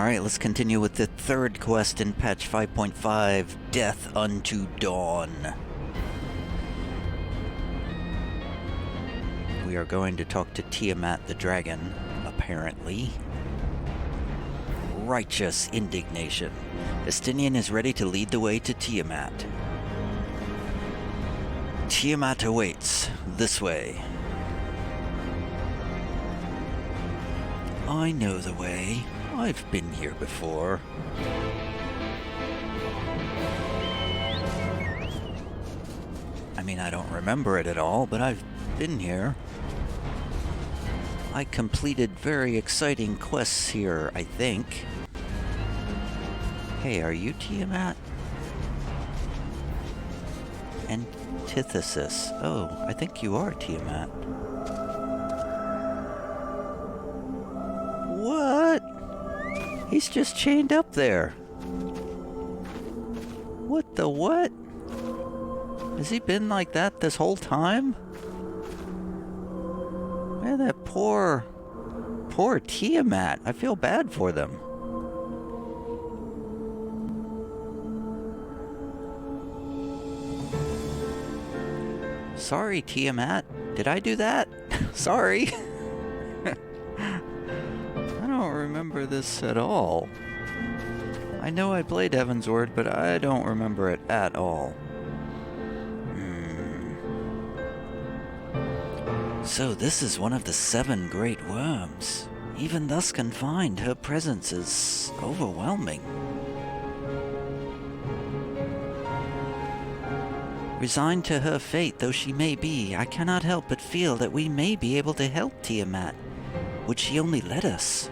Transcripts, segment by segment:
Alright, let's continue with the third quest in patch 5.5, Death Unto Dawn. We are going to talk to Tiamat the Dragon, apparently. Righteous Indignation. Estinian is ready to lead the way to Tiamat. Tiamat awaits. This way. I know the way. I've been here before. I mean, I don't remember it at all, but I've been here. I completed very exciting quests here, I think. Hey, are you Tiamat? Antithesis. Oh, I think you are Tiamat. What? He's just chained up there. What the what? Has he been like that this whole time? Man, that poor Tiamat. I feel bad for them. Sorry, Tiamat. Did I do that? Sorry. I don't remember this at all. I know I played Heavensward, but I don't remember it at all. So this is one of the 7 great worms. Even thus confined, her presence is overwhelming. Resigned to her fate though she may be, I cannot help but feel that we may be able to help Tiamat. Would she only let us?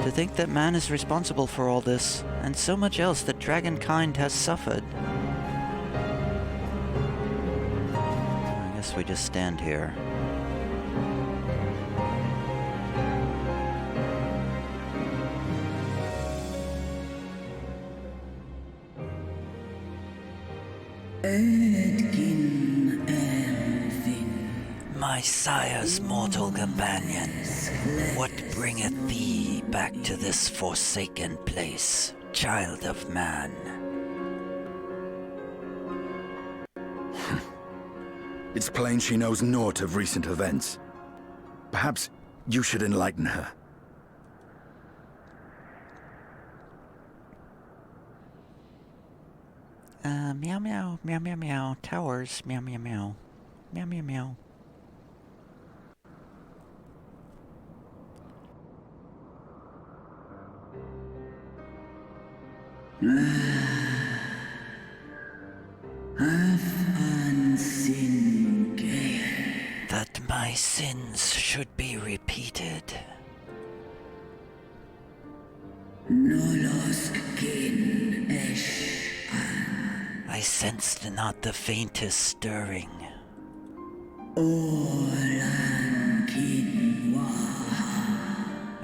To think that man is responsible for all this, and so much else that dragonkind has suffered. I guess we just stand here. My sire's mortal companion, what bringeth thee back to this forsaken place, child of man? It's plain she knows naught of recent events. Perhaps you should enlighten her. Meow meow, meow meow meow, towers, meow meow meow, meow meow meow. That my sins should be repeated. I sensed not the faintest stirring.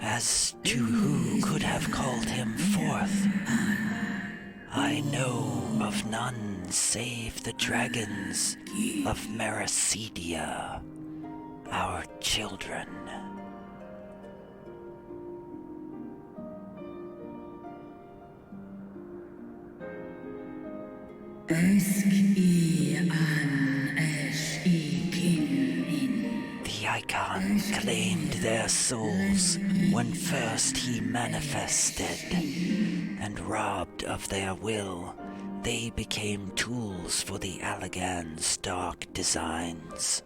As to who could have called him forth, I know of none save the dragons of Mericidia, our children. The icon claimed their souls when first he manifested, and robbed of their will, they became tools for the Allagan's dark designs.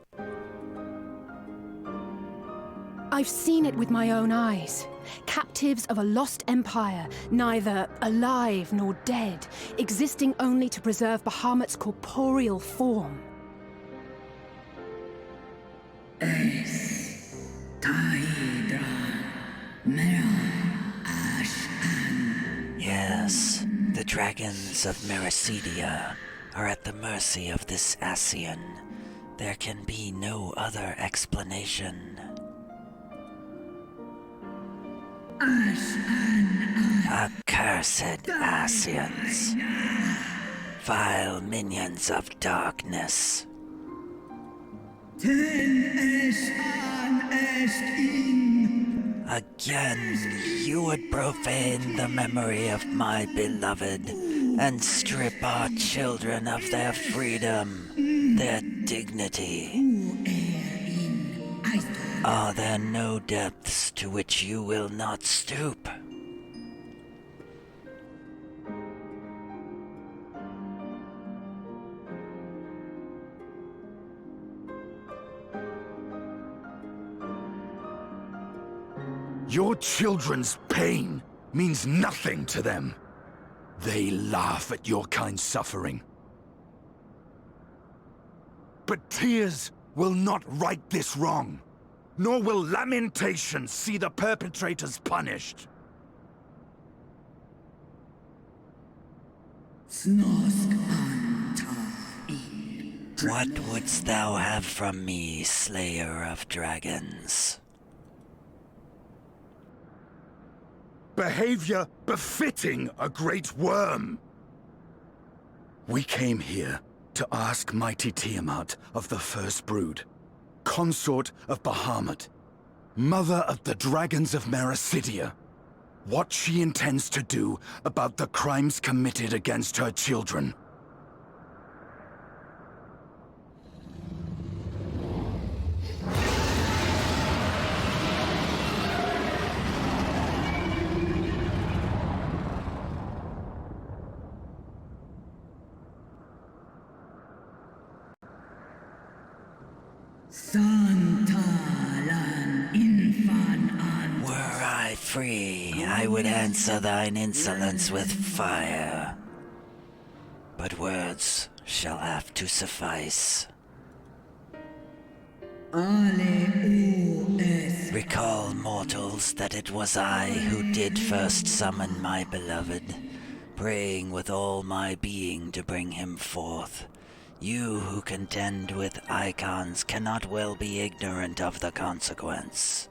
I've seen it with my own eyes. Captives of a lost empire, neither alive nor dead, existing only to preserve Bahamut's corporeal form. Yes, the dragons of Mericidia are at the mercy of this Ascian. There can be no other explanation. Accursed Ascians, vile minions of darkness. Again, you would profane the memory of my beloved and strip our children of their freedom, their dignity. Are there no depths to which you will not stoop? Your children's pain means nothing to them. They laugh at your kind suffering. But tears will not right this wrong, nor will lamentation see the perpetrators punished. What wouldst thou have from me, Slayer of Dragons? Behavior befitting a great worm. We came here to ask mighty Tiamat of the First Brood, consort of Bahamut, mother of the dragons of Mericidia, what she intends to do about the crimes committed against her children. Were I free, I would answer thine insolence with fire. But words shall have to suffice. Recall, mortals, that it was I who did first summon my beloved, praying with all my being to bring him forth. You who contend with icons cannot well be ignorant of the consequence.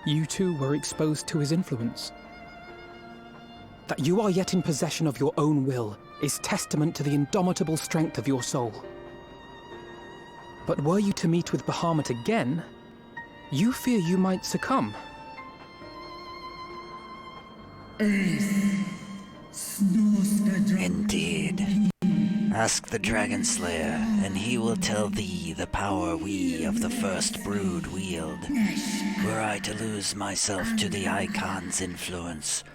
You too were exposed to his influence. That you are yet in possession of your own will is testament to the indomitable strength of your soul. But were you to meet with Bahamut again, you fear you might succumb. Indeed. Ask the Dragon Slayer, and he will tell thee the power we of the First Brood wield. Were I to lose myself to the Icon's influence,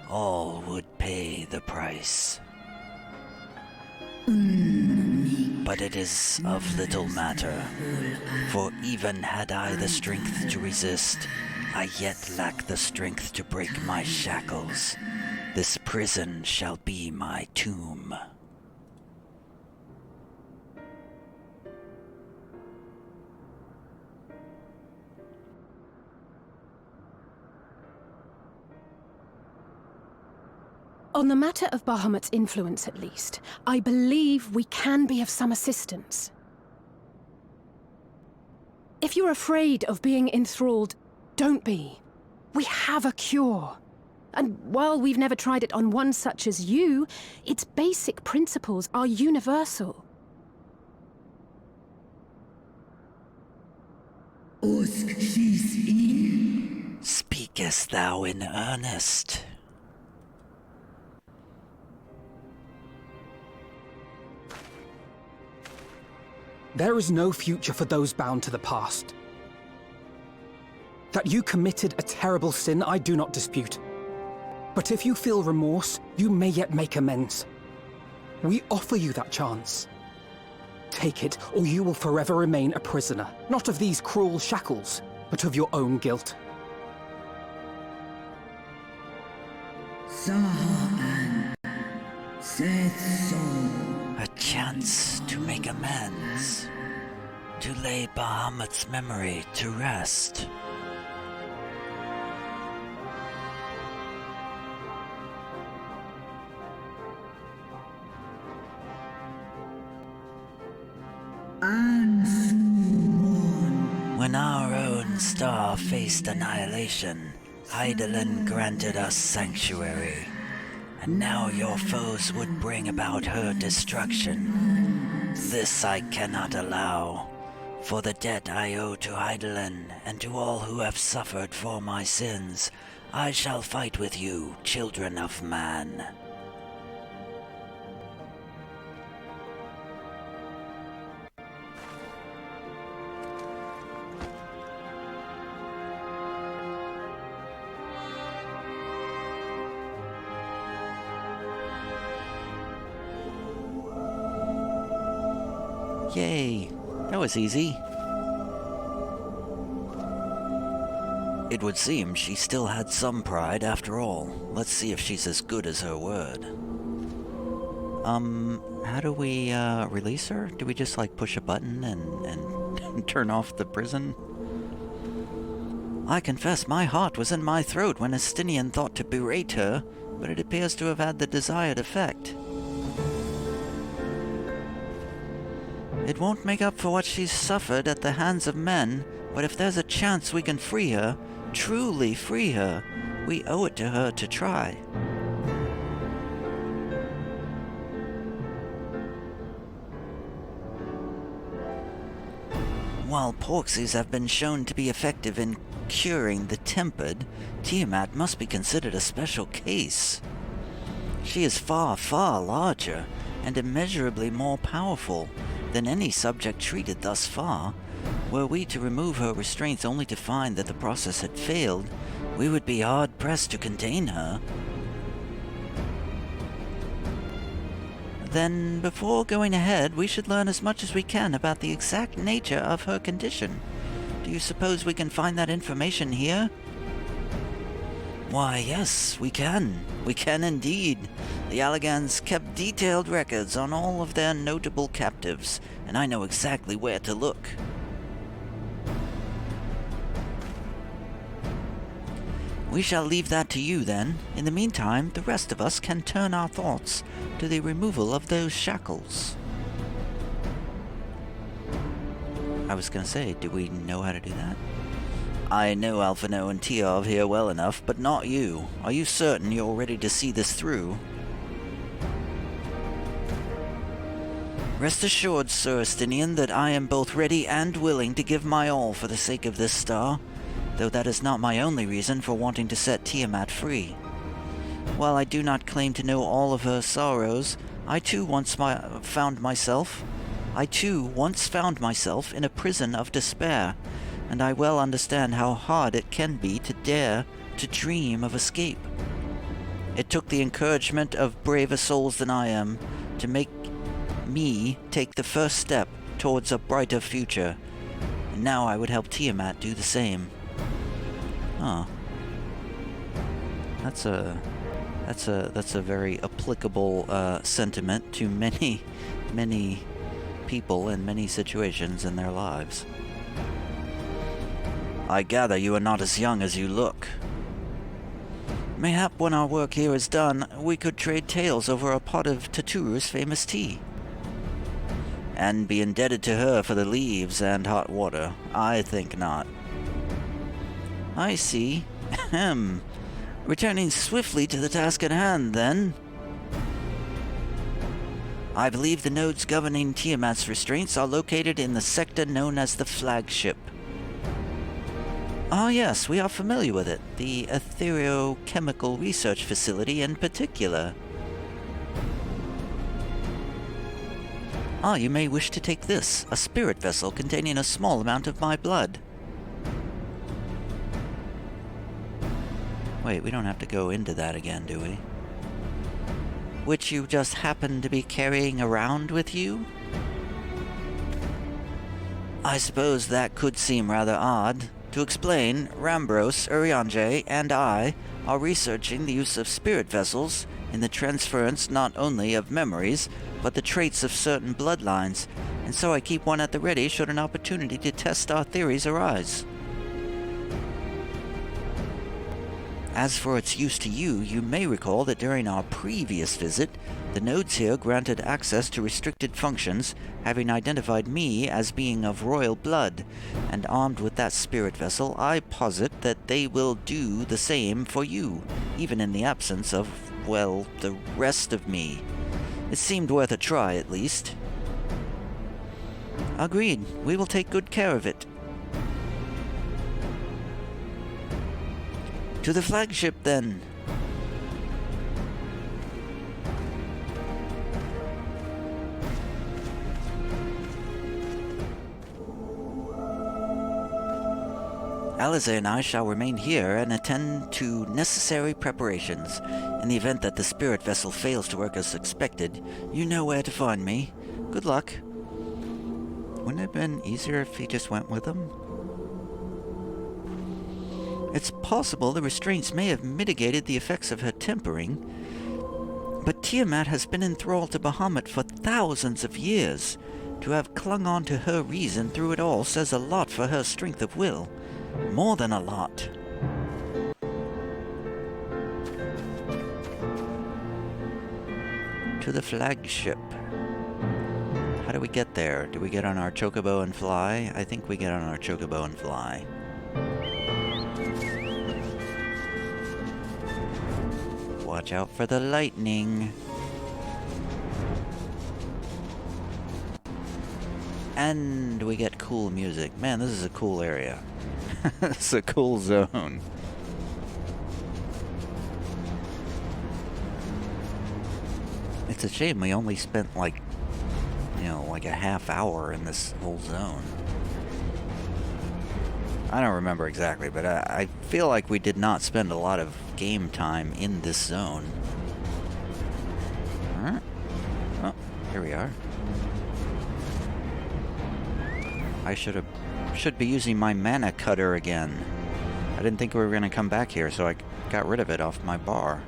all would pay the price. But it is of little matter, for even had I the strength to resist, I yet lack the strength to break my shackles. This prison shall be my tomb. On the matter of Bahamut's influence, at least, I believe we can be of some assistance. If you're afraid of being enthralled, don't be. We have a cure. And while we've never tried it on one such as you, its basic principles are universal. Speakest thou in earnest? There is no future for those bound to the past. That you committed a terrible sin, I do not dispute. But if you feel remorse, you may yet make amends. We offer you that chance. Take it, or you will forever remain a prisoner, not of these cruel shackles, but of your own guilt. A chance to make amends. To lay Bahamut's memory to rest. When our own star faced annihilation, Hydaelyn granted us sanctuary. And now your foes would bring about her destruction. This I cannot allow. For the debt I owe to Hydaelyn, and to all who have suffered for my sins, I shall fight with you, children of man. Yay! That was easy. It would seem she still had some pride after all. Let's see if she's as good as her word. How do we, release her? Do we just, like, push a button and turn off the prison? I confess my heart was in my throat when Estinian thought to berate her, but it appears to have had the desired effect. It won't make up for what she's suffered at the hands of men, but if there's a chance we can free her, truly free her, we owe it to her to try. While Porxies have been shown to be effective in curing the tempered, Tiamat must be considered a special case. She is far, far larger and immeasurably more powerful than any subject treated thus far. Were we to remove her restraints only to find that the process had failed, we would be hard-pressed to contain her. Then, before going ahead, we should learn as much as we can about the exact nature of her condition. Do you suppose we can find that information here? Why, yes, we can. We can indeed. The Allagans kept detailed records on all of their notable captives, and I know exactly where to look. We shall leave that to you, then. In the meantime, the rest of us can turn our thoughts to the removal of those shackles. I was gonna say, do we know how to do that? I know Alphino and Tiav here well enough, but not you. Are you certain you're ready to see this through? Rest assured, Sir Estinian, that I am both ready and willing to give my all for the sake of this star, though that is not my only reason for wanting to set Tiamat free. While I do not claim to know all of her sorrows, I too once found myself in a prison of despair, and I well understand how hard it can be to dare to dream of escape. It took the encouragement of braver souls than I am to make me take the first step towards a brighter future, and now I would help Tiamat do the same. Huh. That's a very applicable sentiment to many people in many situations in their lives. I gather you are not as young as you look. Mayhap when our work here is done, we could trade tales over a pot of Taturu's famous tea. And be indebted to her for the leaves and hot water. I think not. I see. Ahem. Returning swiftly to the task at hand, then. I believe the nodes governing Tiamat's restraints are located in the sector known as the Flagship. Ah yes, we are familiar with it. The Ethereochemical Research Facility in particular. Ah, you may wish to take this, a spirit vessel containing a small amount of my blood. Wait, we don't have to go into that again, do we? Which you just happen to be carrying around with you? I suppose that could seem rather odd. To explain, Rambros, Urianjay, and I are researching the use of spirit vessels in the transference not only of memories, but the traits of certain bloodlines, and so I keep one at the ready should an opportunity to test our theories arise. As for its use to you, you may recall that during our previous visit, the nodes here granted access to restricted functions, having identified me as being of royal blood, and armed with that spirit vessel, I posit that they will do the same for you, even in the absence of, well, the rest of me. It seemed worth a try, at least. Agreed. We will take good care of it. To the flagship, then. Alize and I shall remain here and attend to necessary preparations. In the event that the spirit vessel fails to work as expected, you know where to find me. Good luck. Wouldn't it have been easier if he just went with them? It's possible the restraints may have mitigated the effects of her tempering, but Tiamat has been enthralled to Bahamut for thousands of years. To have clung on to her reason through it all says a lot for her strength of will. More than a lot. To the flagship. How do we get there? Do we get on our chocobo and fly? I think we get on our chocobo and fly. Watch out for the lightning. And we get cool music. Man, this is a cool area. It's a cool zone. It's a shame we only spent like a half hour in this whole zone. I don't remember exactly, but I feel like we did not spend a lot of game time in this zone. Alright. Oh, here we are. I should be using my mana cutter again. I didn't think we were going to come back here, so I got rid of it off my bar.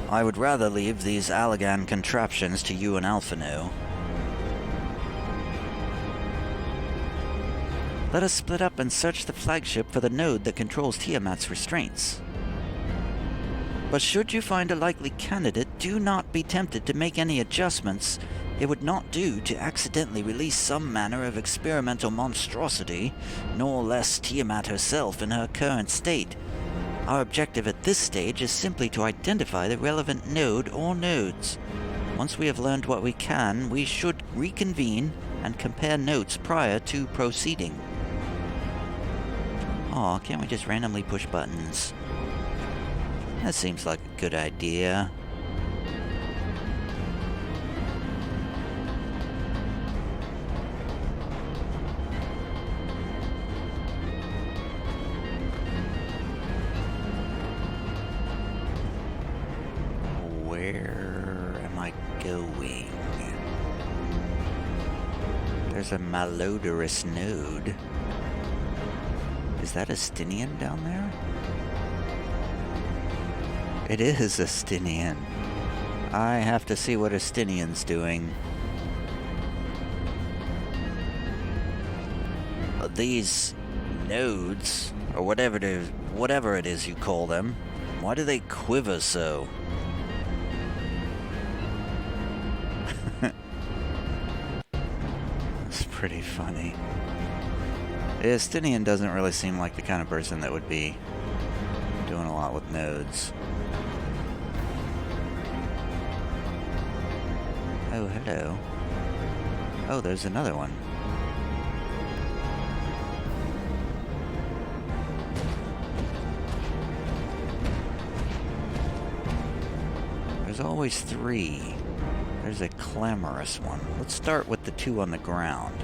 I would rather leave these Allagan contraptions to you and Alphino. Let us split up and search the flagship for the node that controls Tiamat's restraints. But should you find a likely candidate, do not be tempted to make any adjustments. It would not do to accidentally release some manner of experimental monstrosity, nor less Tiamat herself in her current state. Our objective at this stage is simply to identify the relevant node or nodes. Once we have learned what we can, we should reconvene and compare notes prior to proceeding. Aw, can't we just randomly push buttons? That seems like a good idea. Where am I going? There's a malodorous node. Is that a Stinian down there? It is a Stinian. I have to see what a Stinian's doing. These nodes, or whatever it is you call them, why do they quiver so? That's pretty funny. Stinian doesn't really seem like the kind of person that would be doing a lot with nodes. Oh, hello. Oh, there's another one. There's always three. There's a clamorous one. Let's start with the two on the ground.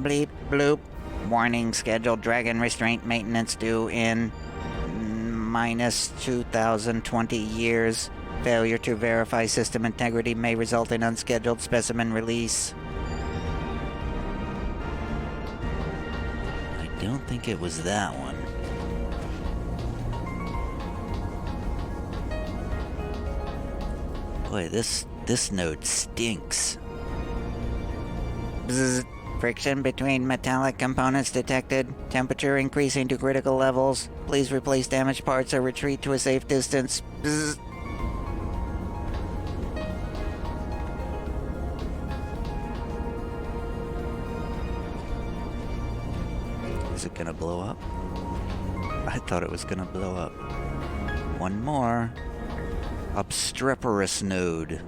Bleep, bloop. Warning, scheduled dragon restraint maintenance due in minus 2020 years. Failure to verify system integrity may result in unscheduled specimen release. I don't think it was that one. Boy, this node stinks. Bzzz. Friction between metallic components detected. Temperature increasing to critical levels. Please replace damaged parts or retreat to a safe distance. Bzzz. Is it gonna blow up? I thought it was gonna blow up. One more. Obstreperous node.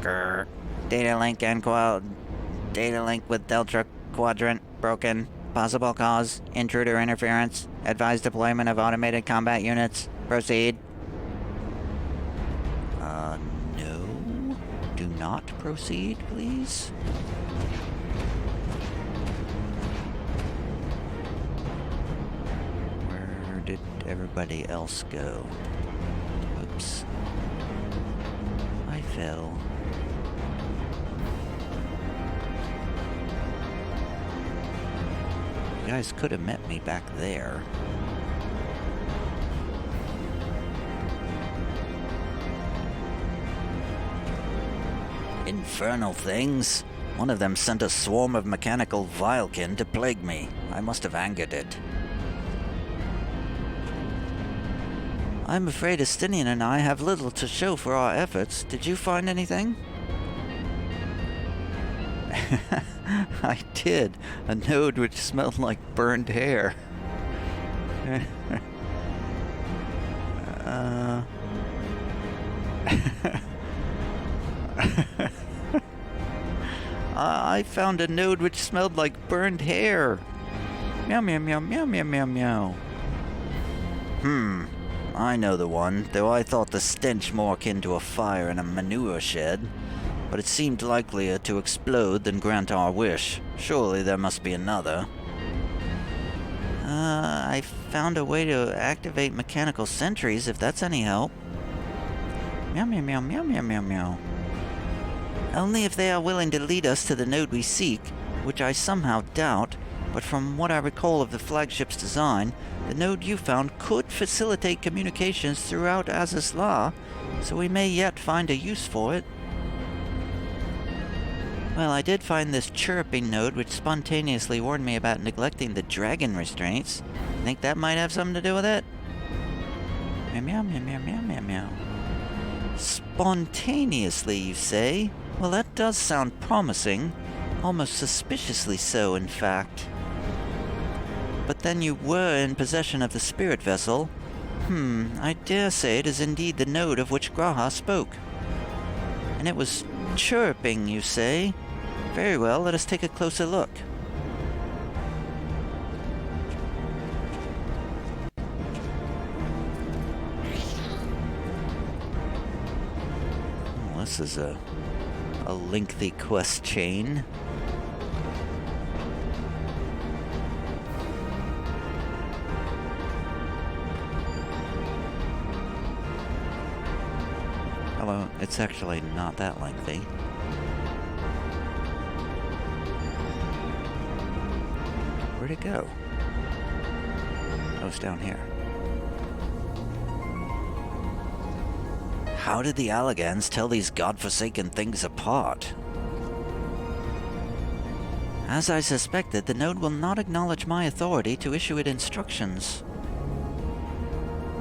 Grr. Data link and data link with Delta Quadrant broken. Possible cause, intruder interference. Advised deployment of automated combat units. Proceed. No. Do not proceed, please. Where did everybody else go? Oops. I fell. You guys could have met me back there. Infernal things! One of them sent a swarm of mechanical vilekin to plague me. I must have angered it. I'm afraid Estinian and I have little to show for our efforts. Did you find anything? I did. A node which smelled like burned hair. I found a node which smelled like burned hair. Meow meow meow meow meow meow meow. I know the one, though I thought the stench more akin to a fire in a manure shed. But it seemed likelier to explode than grant our wish. Surely there must be another. I found a way to activate mechanical sentries, if that's any help. Meow meow meow meow meow meow meow. Only if they are willing to lead us to the node we seek, which I somehow doubt, but from what I recall of the flagship's design, the node you found could facilitate communications throughout Azazla, so we may yet find a use for it. Well, I did find this chirruping node which spontaneously warned me about neglecting the dragon restraints. Think that might have something to do with it? Meow meow meow meow meow meow meow. Spontaneously, you say? Well, that does sound promising. Almost suspiciously so, in fact. But then you were in possession of the spirit vessel. I dare say it is indeed the node of which Graha spoke. And it was chirping, you say? Very well, let us take a closer look. Well, this is a lengthy quest chain. Although, it's actually not that lengthy. Where'd it go? Oh, it's down here. How did the Allagans tell these godforsaken things apart? As I suspected, the node will not acknowledge my authority to issue it instructions.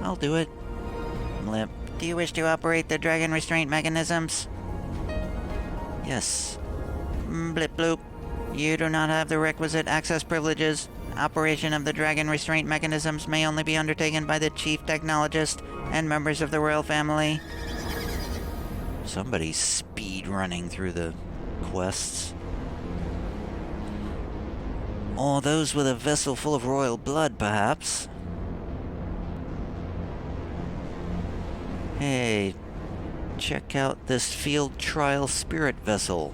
I'll do it. Blip. Do you wish to operate the dragon restraint mechanisms? Yes. Blip bloop. You do not have the requisite access privileges. Operation of the dragon restraint mechanisms may only be undertaken by the chief technologist and members of the royal family. Somebody's speed running through the quests. Or those with a vessel full of royal blood, perhaps. Hey, check out this field trial spirit vessel.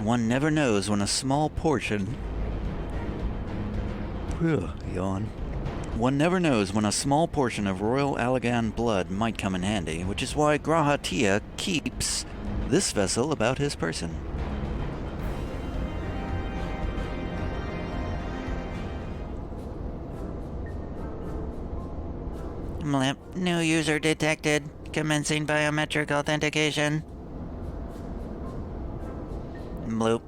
One never knows when a small portion... Yawn. One never knows when a small portion of royal Allagan blood might come in handy, which is why Graha Tia keeps this vessel about his person. Blip. New user detected. Commencing biometric authentication. Bloop.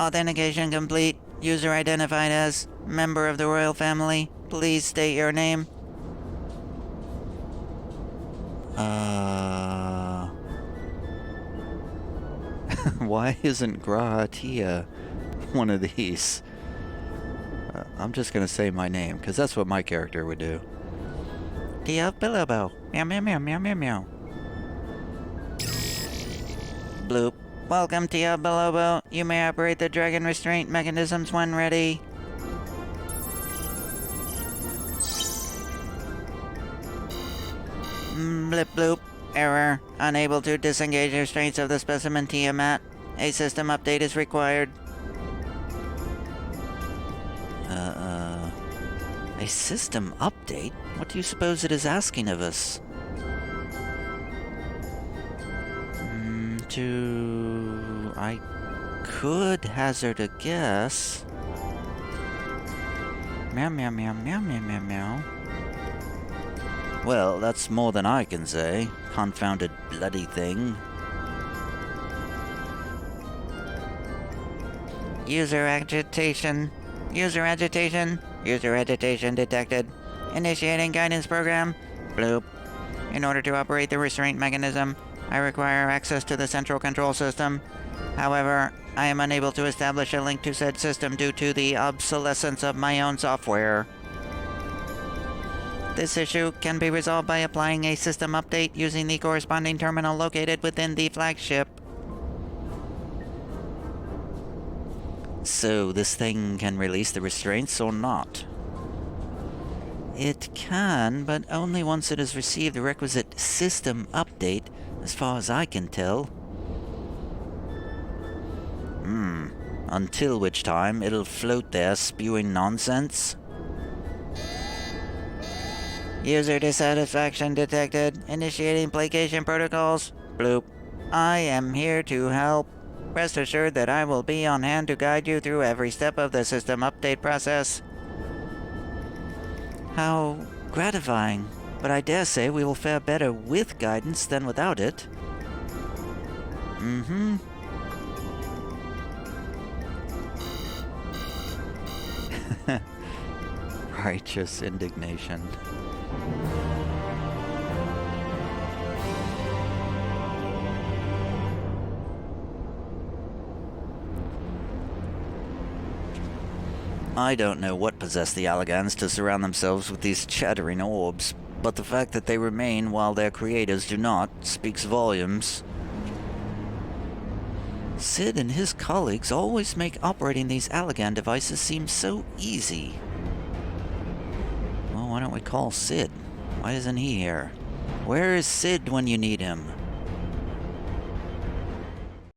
Authentication complete. User identified as member of the royal family. Please state your name. Why isn't Graha Tia one of these? I'm just gonna say my name, because that's what my character would do. Tia Bilabo. Meow meow meow meow meow meow. bloop. Welcome to Yabalobo. You may operate the dragon restraint mechanisms when ready. Blip bloop. Error. Unable to disengage restraints of the specimen Tiamat. A system update is required. A system update? What do you suppose it is asking of us? I could hazard a guess. Meow meow meow meow meow meow meow. Well, that's more than I can say. Confounded bloody thing. User agitation. User agitation. User agitation detected. Initiating guidance program. Bloop. In order to operate the restraint mechanism, I require access to the central control system. However, I am unable to establish a link to said system due to the obsolescence of my own software. This issue can be resolved by applying a system update using the corresponding terminal located within the flagship. So, this thing can release the restraints or not? It can, but only once it has received the requisite system update, as far as I can tell. Until which time it'll float there spewing nonsense. User dissatisfaction detected. Initiating placation protocols. Bloop. I am here to help. Rest assured that I will be on hand to guide you through every step of the system update process. How gratifying. But I dare say we will fare better with guidance than without it. Righteous indignation. I don't know what possessed the Allagans to surround themselves with these chattering orbs, but the fact that they remain while their creators do not speaks volumes. Sid and his colleagues always make operating these Allagan devices seem so easy. Well, why don't we call Sid? Why isn't he here? Where is Sid when you need him?